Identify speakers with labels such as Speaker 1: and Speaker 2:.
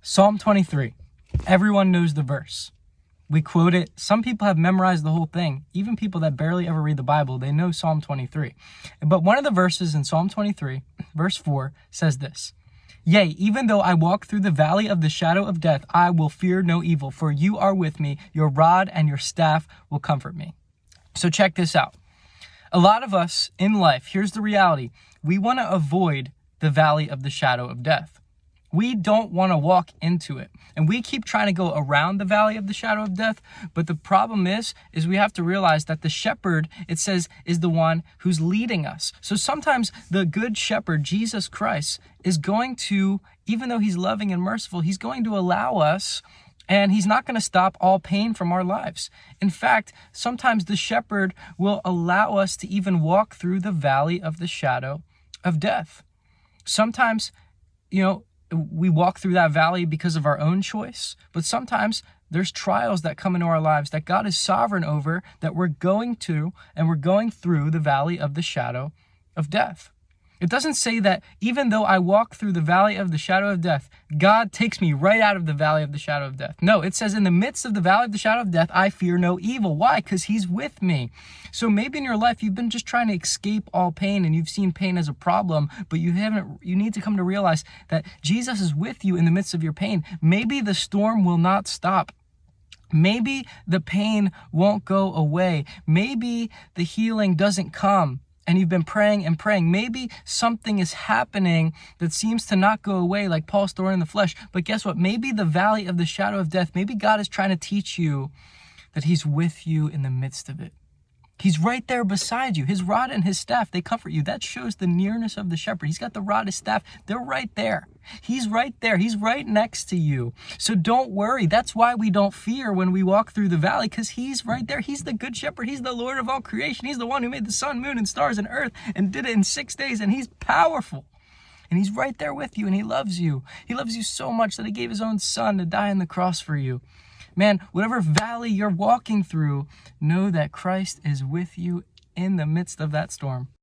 Speaker 1: Psalm 23. Everyone knows the verse. We quote it. Some people have memorized the whole thing. Even people that barely ever read the Bible, they know Psalm 23. But one of the verses in Psalm 23, verse 4, says this: "Yea, even though I walk through the valley of the shadow of death, I will fear no evil, for you are with me. Your rod and your staff will comfort me." So check this out. A lot of us in life, here's the reality. We want to avoid the valley of the shadow of death. We don't want to walk into it. And we keep trying to go around the valley of the shadow of death. But the problem is we have to realize that the shepherd, it says, is the one who's leading us. So sometimes the good shepherd, Jesus Christ, is going to, even though he's loving and merciful, he's going to allow us, and he's not going to stop all pain from our lives. In fact, sometimes the shepherd will allow us to even walk through the valley of the shadow of death. Sometimes, we walk through that valley because of our own choice, but sometimes there's trials that come into our lives that God is sovereign over, that we're going to, and we're going through the valley of the shadow of death. It doesn't say that even though I walk through the valley of the shadow of death, God takes me right out of the valley of the shadow of death. No, it says in the midst of the valley of the shadow of death, I fear no evil. Why? Because he's with me. So maybe in your life, you've been just trying to escape all pain and you've seen pain as a problem, but you need to come to realize that Jesus is with you in the midst of your pain. Maybe the storm will not stop. Maybe the pain won't go away. Maybe the healing doesn't come. And you've been praying and praying. Maybe something is happening that seems to not go away, like Paul's thorn in the flesh. But guess what? Maybe the valley of the shadow of death, maybe God is trying to teach you that he's with you in the midst of it. He's right there beside you. His rod and his staff, they comfort you. That shows the nearness of the shepherd. He's got the rod, his staff. They're right there. He's right there. He's right next to you. So don't worry. That's why we don't fear when we walk through the valley, because he's right there. He's the good shepherd. He's the Lord of all creation. He's the one who made the sun, moon, and stars and earth and did it in 6 days. And he's powerful. And he's right there with you, and he loves you. He loves you so much that he gave his own son to die on the cross for you. Man, whatever valley you're walking through, know that Christ is with you in the midst of that storm.